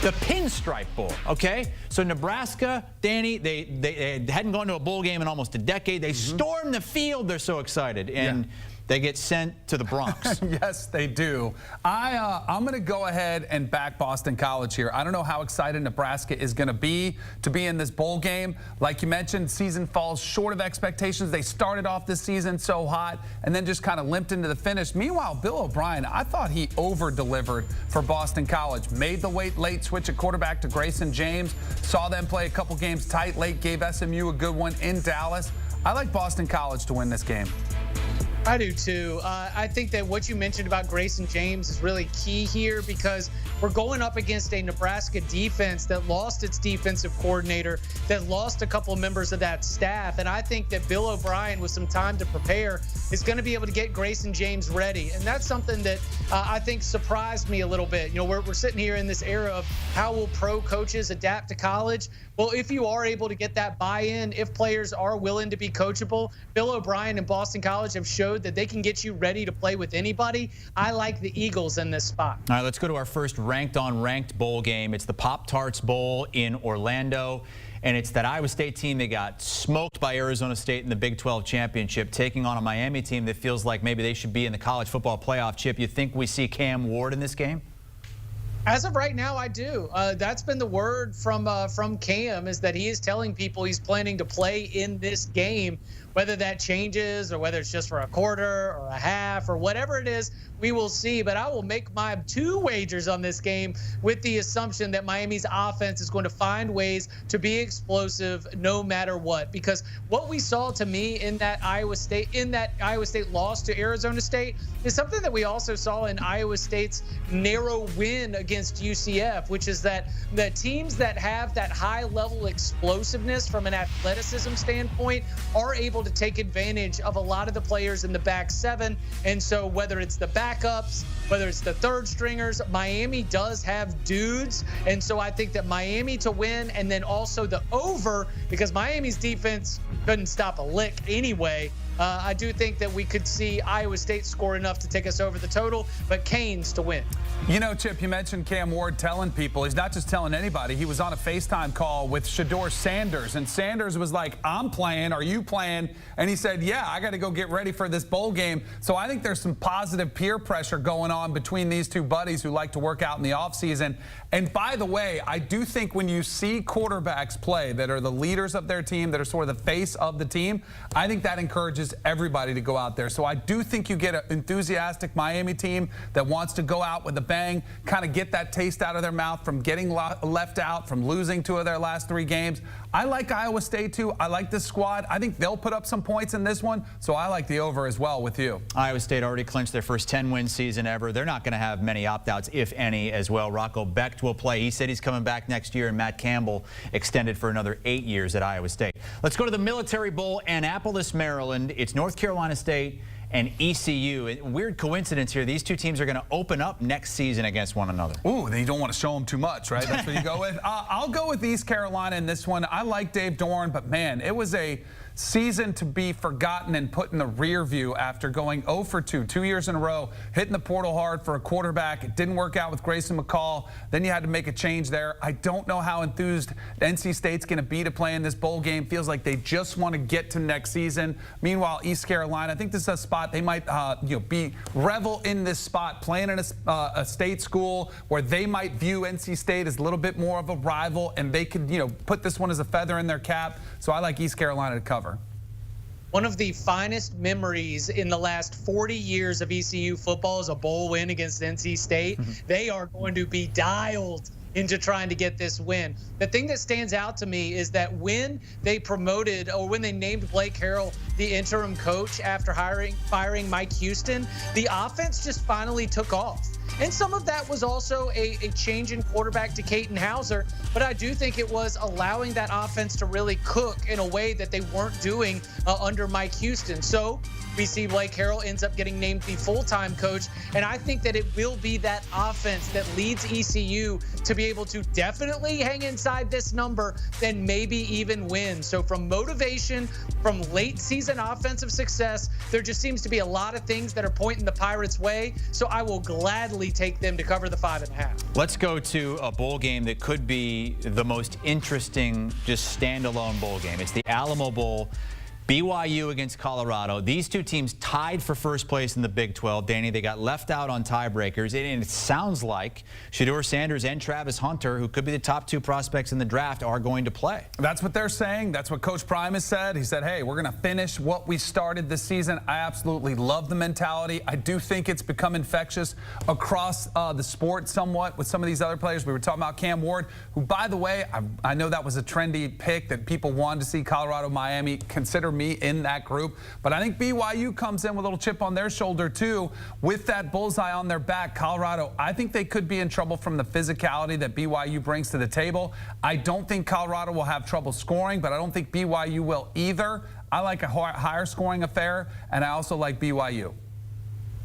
the Pinstripe Bowl, okay? So Nebraska, Danny, they hadn't gone to a bowl game in almost a decade. They stormed the field. They're so excited. And they get sent to the Bronx. Yes, they do. I'm going to go ahead and back Boston College here. I don't know how excited Nebraska is going to be in this bowl game. Like you mentioned, season falls short of expectations. They started off this season so hot and then just kind of limped into the finish. Meanwhile, Bill O'Brien, I thought he over-delivered for Boston College. Made the late switch at quarterback to Grayson James. Saw them play a couple games tight late. Gave SMU a good one in Dallas. I like Boston College to win this game. I do too. I think that what you mentioned about Grayson James is really key here because we're going up against a Nebraska defense that lost its defensive coordinator, that lost a couple of members of that staff. And I think that Bill O'Brien, with some time to prepare, is going to be able to get Grayson James ready. And that's something that I think surprised me a little bit. You know, we're sitting here in this era of how will pro coaches adapt to college? Well, if you are able to get that buy-in, if players are willing to be coachable, Bill O'Brien and Boston College have showed that they can get you ready to play with anybody. I like the Eagles in this spot. All right, let's go to our first ranked-on-ranked bowl game. It's the Pop-Tarts Bowl in Orlando, and it's that Iowa State team that got smoked by Arizona State in the Big 12 championship, taking on a Miami team that feels like maybe they should be in the college football playoff. Chip, you think we see Cam Ward in this game? As of right now, I do. That's been the word from Cam, is that he is telling people he's planning to play in this game. Whether that changes or whether it's just for a quarter or a half or whatever it is, we will see. But I will make my 2 wagers on this game with the assumption that Miami's offense is going to find ways to be explosive no matter what. Because what we saw to me in that Iowa State loss to Arizona State is something that we also saw in Iowa State's narrow win against UCF, which is that the teams that have that high level explosiveness from an athleticism standpoint are able to take advantage of a lot of the players in the back 7. And so whether it's the backups, whether it's the third stringers, Miami does have dudes. And so I think that Miami to win, and then also the over, because Miami's defense couldn't stop a lick anyway. I do think that we could see Iowa State score enough to take us over the total, but Canes to win. You know, Chip, you mentioned Cam Ward telling people. He's not just telling anybody. He was on a FaceTime call with Shedeur Sanders, and Sanders was like, I'm playing. Are you playing? And he said, yeah, I got to go get ready for this bowl game. So I think there's some positive peer pressure going on between these two buddies who like to work out in the offseason. And by the way, I do think when you see quarterbacks play that are the leaders of their team, that are sort of the face of the team, I think that encourages everybody to go out there. So I do think you get an enthusiastic Miami team that wants to go out with a bang, kind of get that taste out of their mouth from getting left out, from losing 2 of their last 3 games. I like Iowa State too. I like this squad. I think they'll put up some points in this one, so I like the over as well with you. Iowa State already clinched their first 10-win season ever. They're not going to have many opt-outs, if any, as well. Rocco Becht will play. He said he's coming back next year, and Matt Campbell extended for another 8 years at Iowa State. Let's go to the Military Bowl, Annapolis, Maryland. It's North Carolina State and ECU. Weird coincidence here. These 2 teams are going to open up next season against one another. Ooh, then you don't want to show them too much, right? That's what you go with. I'll go with East Carolina in this one. I like Dave Dorn, but man, it was a season to be forgotten and put in the rear view after going 0 for 2 years in a row, hitting the portal hard for a quarterback. It didn't work out with Grayson McCall. Then you had to make a change there. I don't know how enthused NC State's going to be to play in this bowl game. Feels like they just want to get to next season. Meanwhile, East Carolina, I think this is a spot they might revel in this spot, playing in a state school where they might view NC State as a little bit more of a rival, and they could put this one as a feather in their cap. So I like East Carolina to cover. One of the finest memories in the last 40 years of ECU football is a bowl win against NC State. They are going to be dialed into trying to get this win. The thing that stands out to me is that when they promoted, or when they named Blake Harrell the interim coach after firing Mike Houston, the offense just finally took off. And some of that was also a change in quarterback to Caden Hauser, but I do think it was allowing that offense to really cook in a way that they weren't doing under Mike Houston. So we see Blake Harrell ends up getting named the full-time coach. And I think that it will be that offense that leads ECU to be able to definitely hang inside this number and maybe even win. So from motivation, from late season offensive success, there just seems to be a lot of things that are pointing the Pirates' way. So I will gladly take them to cover the 5.5. Let's go to a bowl game that could be the most interesting, just standalone bowl game. It's the Alamo Bowl. BYU against Colorado. These two teams tied for first place in the Big 12. Danny, they got left out on tiebreakers. And it sounds like Shedeur Sanders and Travis Hunter, who could be the top two prospects in the draft, are going to play. That's what they're saying. That's what Coach Prime has said. He said, hey, we're going to finish what we started this season. I absolutely love the mentality. I do think it's become infectious across the sport somewhat with some of these other players. We were talking about Cam Ward, who, by the way, I know that was a trendy pick that people wanted to see Colorado, Miami. Consider me in that group, but I think BYU comes in with a little chip on their shoulder too, with that bullseye on their back. Colorado, I think they could be in trouble from the physicality that BYU brings to the table. I don't think Colorado will have trouble scoring, but I don't think BYU will either. I like a higher scoring affair, and I also like BYU.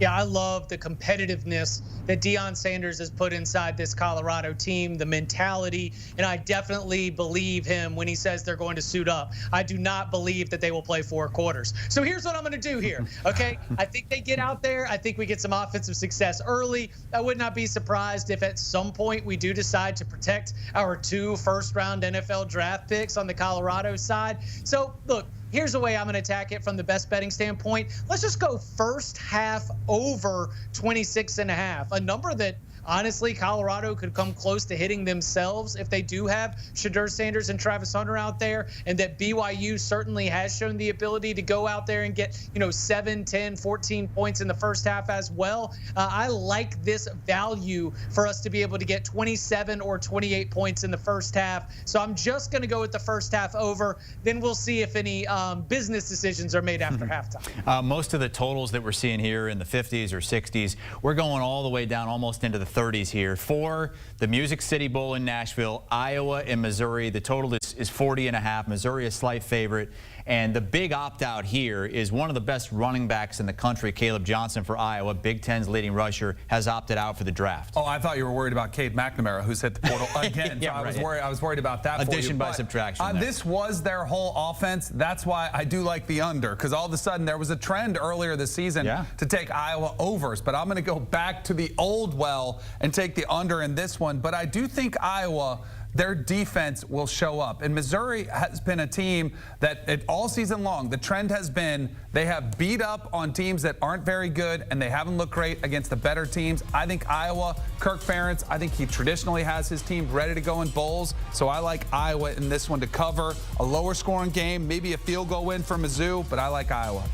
Yeah, I love the competitiveness that Deion Sanders has put inside this Colorado team, the mentality, and I definitely believe him when he says they're going to suit up. I do not believe that they will play 4 quarters. So here's what I'm going to do here, okay? I think they get out there. I think we get some offensive success early. I would not be surprised if at some point we do decide to protect our 2 first-round NFL draft picks on the Colorado side. So, look, here's the way I'm going to attack it from the best betting standpoint. Let's just go first half over 26.5, a number that honestly Colorado could come close to hitting themselves if they do have Shedeur Sanders and Travis Hunter out there, and that BYU certainly has shown the ability to go out there and get 7, 10, 14 points in the first half as well. I like this value for us to be able to get 27 or 28 points in the first half. So I'm just going to go with the first half over. Then we'll see if any business decisions are made after halftime. Most of the totals that we're seeing here in the 50s or 60s, we're going all the way down almost into the 30s here. For the Music City Bowl in Nashville, Iowa and Missouri, the total is 40.5. Missouri a slight favorite. And the big opt-out here is one of the best running backs in the country, Caleb Johnson for Iowa, Big Ten's leading rusher, has opted out for the draft. Oh, I thought you were worried about Cade McNamara, who's hit the portal again. Yeah, so I was worried about that. Addition for you. by subtraction. This was their whole offense. That's why I do like the under, because all of a sudden there was a trend earlier this season to take Iowa overs. But I'm going to go back to the old well and take the under in this one. But I do think Iowa, their defense will show up. And Missouri has been a team that all season long, the trend has been they have beat up on teams that aren't very good, and they haven't looked great against the better teams. I think Iowa, Kirk Ferentz, I think he traditionally has his team ready to go in bowls. So I like Iowa in this one to cover a lower scoring game, maybe a field goal win for Mizzou, but I like Iowa.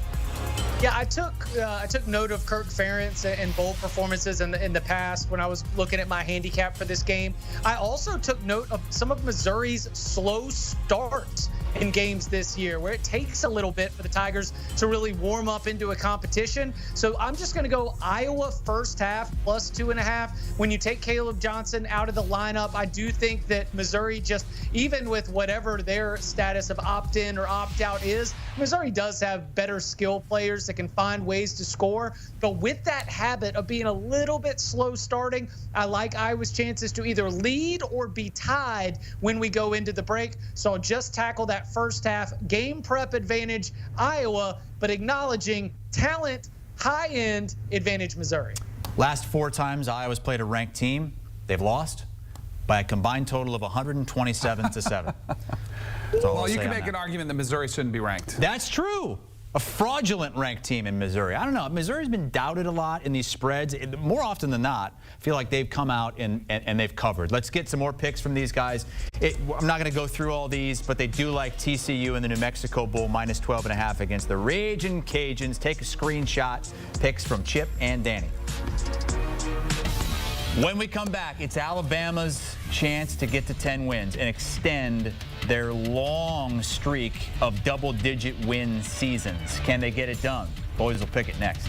Yeah, I took note of Kirk Ferentz and bowl performances in the past when I was looking at my handicap for this game. I also took note of some of Missouri's slow starts in games this year, where it takes a little bit for the Tigers to really warm up into a competition. So I'm just going to go Iowa first half plus 2.5. When you take Caleb Johnson out of the lineup, I do think that Missouri, just even with whatever their status of opt-in or opt-out is, Missouri does have better skill players that can find ways to score. But with that habit of being a little bit slow starting, I like Iowa's chances to either lead or be tied when we go into the break. So I'll just tackle that first half game prep advantage Iowa, but acknowledging talent, high-end advantage Missouri. Last 4 times Iowa's played a ranked team, they've lost by a combined total of 127-7. Well, you can make an argument that Missouri shouldn't be ranked. That's true. A fraudulent ranked team in Missouri. I don't know. Missouri's been doubted a lot in these spreads. More often than not, I feel like they've come out and they've covered. Let's get some more picks from these guys. I'm not going to go through all these, but they do like TCU in the New Mexico Bowl, minus 12.5 against the Ragin' Cajuns. Take a screenshot. Picks from Chip and Danny. When we come back, it's Alabama's chance to get to 10 wins and extend their long streak of double-digit win seasons. Can they get it done? Boys will pick it next.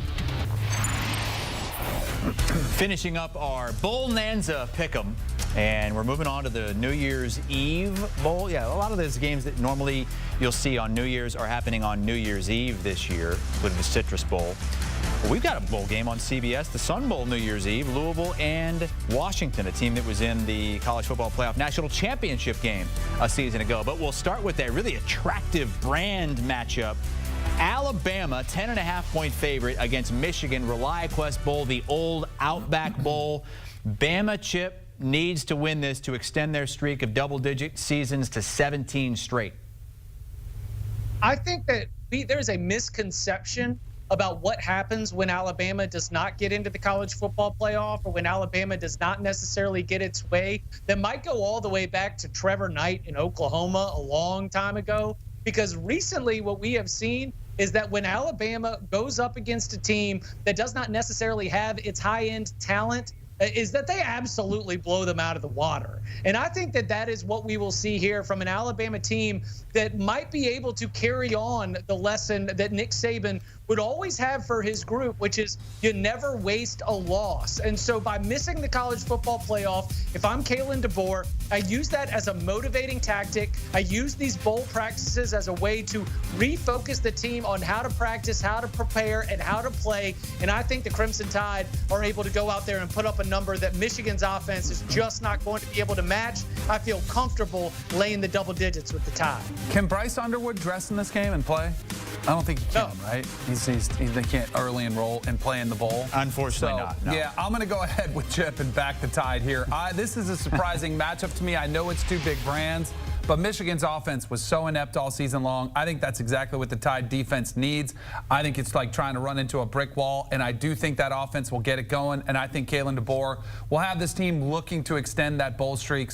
Finishing up our Bonanza Pick'em. And we're moving on to the New Year's Eve Bowl. Yeah, a lot of those games that normally you'll see on New Year's are happening on New Year's Eve this year, including the Citrus Bowl. But we've got a bowl game on CBS, the Sun Bowl New Year's Eve, Louisville and Washington, a team that was in the College Football Playoff National Championship game a season ago. But we'll start with a really attractive brand matchup. Alabama, 10.5-point favorite against Michigan, Reliaquest Bowl, the old Outback Bowl. Bama, Chip, needs to win this to extend their streak of double-digit seasons to 17 straight. I think that there's a misconception about what happens when Alabama does not get into the college football playoff, or when Alabama does not necessarily get its way, that might go all the way back to Trevor Knight in Oklahoma a long time ago. Because recently what we have seen is that when Alabama goes up against a team that does not necessarily have its high-end talent, is that they absolutely blow them out of the water. And I think that that is what we will see here from an Alabama team that might be able to carry on the lesson that Nick Saban would always have for his group, which is you never waste a loss. And so by missing the college football playoff, if I'm Kalen DeBoer, I use that as a motivating tactic. I use these bowl practices as a way to refocus the team on how to practice, how to prepare, and how to play. And I think the Crimson Tide are able to go out there and put up a number that Michigan's offense is just not going to be able to match. I feel comfortable laying the double digits with the Tide. Can Bryce Underwood dress in this game and play? I don't think he can, right? They can't early enroll and play in the bowl. Unfortunately not. No. Yeah, I'm going to go ahead with Chip and back the Tide here. This is a surprising matchup to me. I know it's two big brands, but Michigan's offense was so inept all season long. I think that's exactly what the Tide defense needs. I think it's like trying to run into a brick wall, and I do think that offense will get it going, and I think Kalen DeBoer will have this team looking to extend that bowl streak.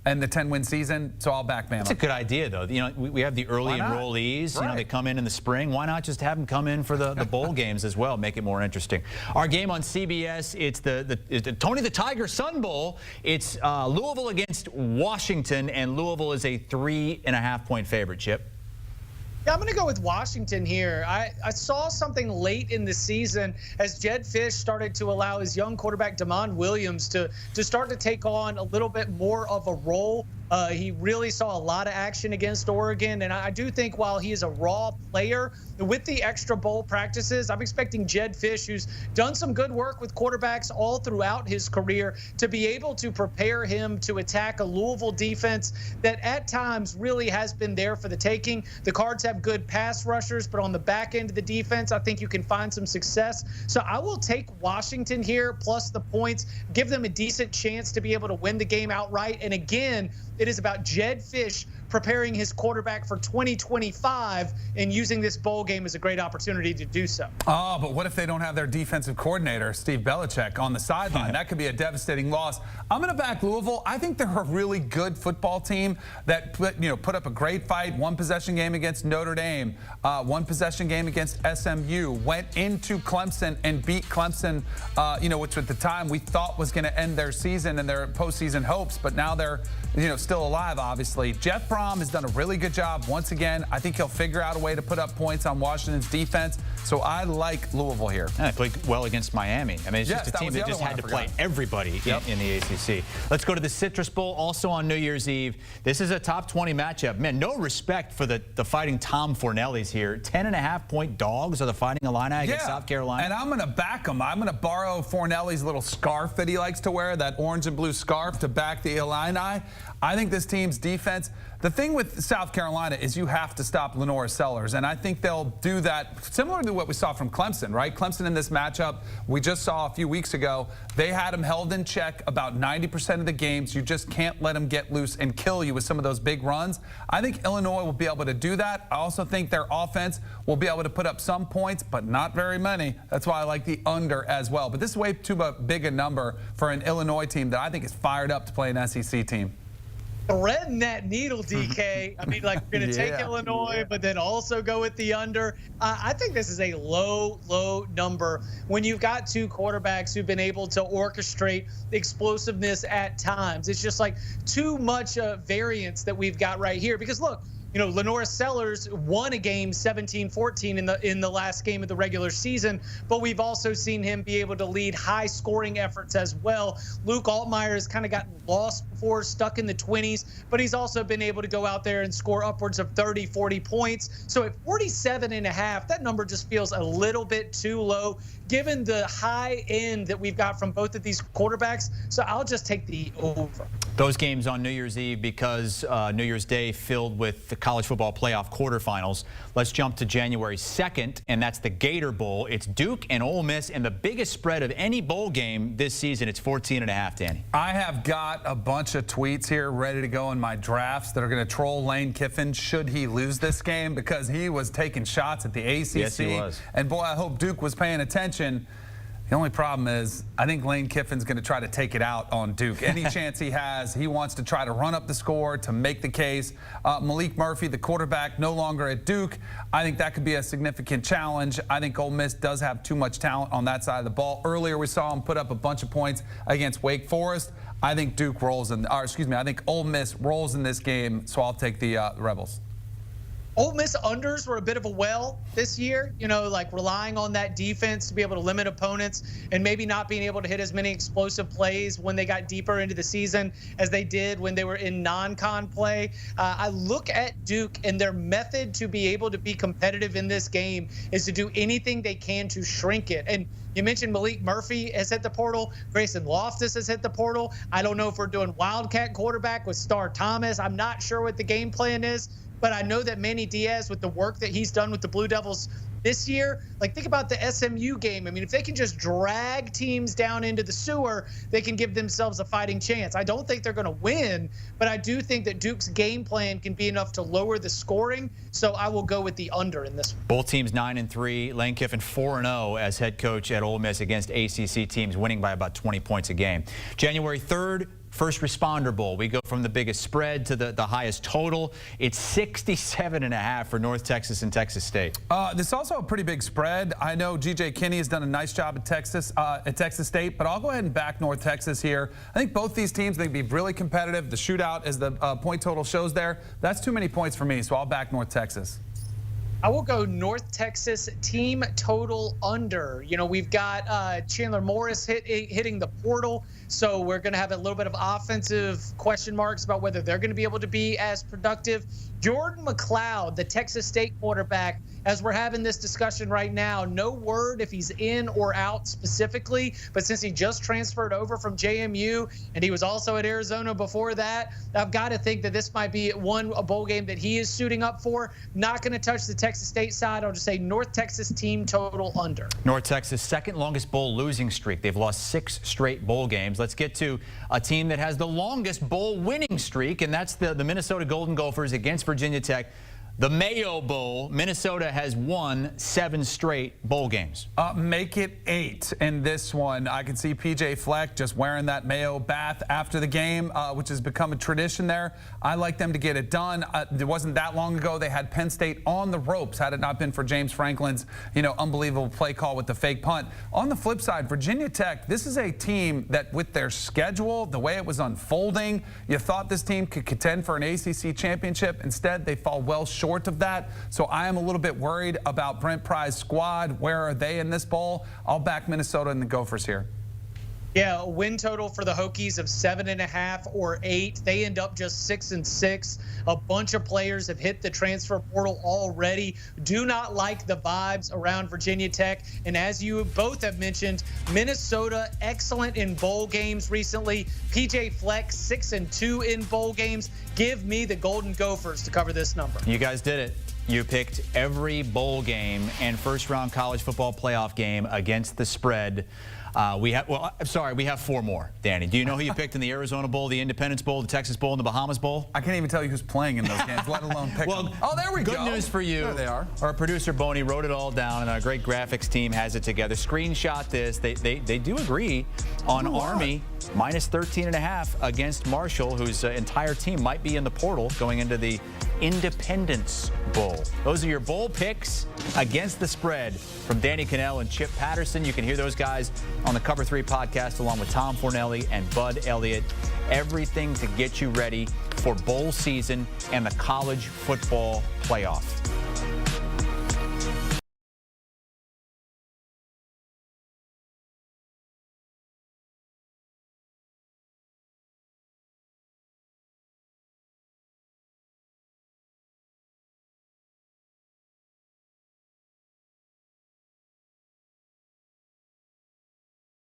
And the 10-win season, so I'll back Bama. It's a good idea, though. You know, we have the early enrollees. Right. You know, they come in the spring. Why not just have them come in for the bowl games as well? Make it more interesting. Our game on CBS, it's the Tony the Tiger Sun Bowl. It's Louisville against Washington, and Louisville is a 3.5-point favorite, Chip. Yeah, I'm going to go with Washington here. I saw something late in the season as Jedd Fisch started to allow his young quarterback, Damon Williams, to start to take on a little bit more of a role. He really saw a lot of action against Oregon, and I do think while he is a raw player, with the extra bowl practices, I'm expecting Jedd Fisch, who's done some good work with quarterbacks all throughout his career, to be able to prepare him to attack a Louisville defense that at times really has been there for the taking. The Cards have good pass rushers, but on the back end of the defense, I think you can find some success. So I will take Washington here, plus the points, give them a decent chance to be able to win the game outright. And again, it is about Jedd Fisch preparing his quarterback for 2025 and using this bowl game as a great opportunity to do so. Oh, but what if they don't have their defensive coordinator, Steve Belichick, on the sideline? That could be a devastating loss. I'm going to back Louisville. I think they're a really good football team that put up a great fight, one-possession game against Notre Dame, one-possession game against SMU, went into Clemson and beat Clemson, which at the time we thought was going to end their season and their postseason hopes, but now they're still alive, obviously. Jeff Brom has done a really good job. Once again, I think he'll figure out a way to put up points on Washington's defense. So I like Louisville here. And they played well against Miami. I mean, it's just a team that just had to play everybody in the ACC. Let's go to the Citrus Bowl, also on New Year's Eve. This is a top 20 matchup. Man, no respect for the Fighting Tom Fornellis here. 10.5-point dogs are the Fighting Illini against South Carolina. And I'm going to back them. I'm going to borrow Fornelli's little scarf that he likes to wear, that orange and blue scarf, to back the Illini. I think this team's defense, the thing with South Carolina is you have to stop Lenore Sellers, and I think they'll do that similar to what we saw from Clemson, right? Clemson in this matchup, we just saw a few weeks ago, they had them held in check about 90% of the games. You just can't let them get loose and kill you with some of those big runs. I think Illinois will be able to do that. I also think their offense will be able to put up some points, but not very many. That's why I like the under as well. But this is way too big a number for an Illinois team that I think is fired up to play an SEC team. Threading that needle, DK. I mean, like, we're going to take Illinois, but then also go with the under. I think this is a low number when you've got two quarterbacks who've been able to orchestrate explosiveness at times. It's just like too much variance that we've got right here. Because, look, Lenora Sellers won a game 17-14 in the last game of the regular season, but we've also seen him be able to lead high scoring efforts as well. Luke Altmaier has kind of gotten lost before, stuck in the 20s, but he's also been able to go out there and score upwards of 30, 40 points. So at 47.5, that number just feels a little bit too low given the high end that we've got from both of these quarterbacks. So I'll just take the over. Those games on New Year's Eve because New Year's Day filled with the college football playoff quarterfinals. Let's jump to January 2nd, and that's the Gator Bowl. It's Duke and Ole Miss, and the biggest spread of any bowl game this season. It's 14.5, Danny. I have got a bunch of tweets here ready to go in my drafts that are going to troll Lane Kiffin should he lose this game, because he was taking shots at the ACC. Yes, he was. And boy, I hope Duke was paying attention. The only problem is I think Lane Kiffin's going to try to take it out on Duke. Any chance he has, he wants to try to run up the score to make the case. Malik Murphy, the quarterback, no longer at Duke. I think that could be a significant challenge. I think Ole Miss does have too much talent on that side of the ball. Earlier we saw him put up a bunch of points against Wake Forest. I think Duke rolls in, or excuse me, I think Ole Miss rolls in this game, so I'll take the Rebels. Ole Miss unders were a bit of a well this year, like relying on that defense to be able to limit opponents and maybe not being able to hit as many explosive plays when they got deeper into the season as they did when they were in non-con play. I look at Duke, and their method to be able to be competitive in this game is to do anything they can to shrink it. And you mentioned Malik Murphy has hit the portal. Grayson Loftus has hit the portal. I don't know if we're doing Wildcat quarterback with Star Thomas. I'm not sure what the game plan is. But I know that Manny Diaz, with the work that he's done with the Blue Devils this year, think about the SMU game. I mean, if they can just drag teams down into the sewer, they can give themselves a fighting chance. I don't think they're going to win, but I do think that Duke's game plan can be enough to lower the scoring. So I will go with the under in this one. Both teams 9-3. Lane Kiffin 4-0 as head coach at Ole Miss against ACC teams, winning by about 20 points a game. January 3rd. First Responder Bowl. We go from the biggest spread to the highest total. It's 67.5 for North Texas and Texas State. This is also a pretty big spread. I know G.J. Kinney has done a nice job at Texas State, but I'll go ahead and back North Texas here. I think both these teams, they can be really competitive. The shootout, as the point total shows there, that's too many points for me, so I'll back North Texas. I will go North Texas team total under. We've got Chandler Morris hitting the portal, so we're going to have a little bit of offensive question marks about whether they're going to be able to be as productive. Jordan McLeod, the Texas State quarterback, as we're having this discussion right now, no word if he's in or out specifically, but since he just transferred over from JMU and he was also at Arizona before that, I've got to think that this might be a bowl game that he is suiting up for. Not going to touch the Texas State side. I'll just say North Texas team total under. North Texas, second longest bowl losing streak. They've lost 6 straight bowl games. Let's get to a team that has the longest bowl winning streak, and that's the Minnesota Golden Gophers against Virginia Tech. The Mayo Bowl, Minnesota has won 7 straight bowl games. Make it 8 in this one. I can see PJ Fleck just wearing that Mayo bath after the game, which has become a tradition there. I like them to get it done. It wasn't that long ago they had Penn State on the ropes had it not been for James Franklin's, unbelievable play call with the fake punt. On the flip side, Virginia Tech, this is a team that with their schedule, the way it was unfolding, you thought this team could contend for an ACC championship. Instead, they fall well short of that. So I am a little bit worried about Brent Pry's squad. Where are they in this bowl? I'll back Minnesota and the Gophers here. Yeah, a win total for the Hokies of 7.5 or 8. They end up just 6-6. A bunch of players have hit the transfer portal already. Do not like the vibes around Virginia Tech. And as you both have mentioned, Minnesota excellent in bowl games recently. PJ Fleck 6-2 in bowl games. Give me the Golden Gophers to cover this number. You guys did it. You picked every bowl game and first-round college football playoff game against the spread. We have 4 more, Danny. Do you know who you picked in the Arizona Bowl, the Independence Bowl, the Texas Bowl, and the Bahamas Bowl? I can't even tell you who's playing in those games, let alone pick them. Oh, there we go. Good news for you. There they are. Our producer, Boney, wrote it all down, and our great graphics team has it together. Screenshot this. They do agree on Army minus 13.5 against Marshall, whose entire team might be in the portal going into the Independence Bowl. Those are your bowl picks against the spread from Danny Kanell and Chip Patterson. You can hear those guys on the Cover 3 podcast along with Tom Fornelli and Bud Elliott. Everything to get you ready for bowl season and the college football playoff.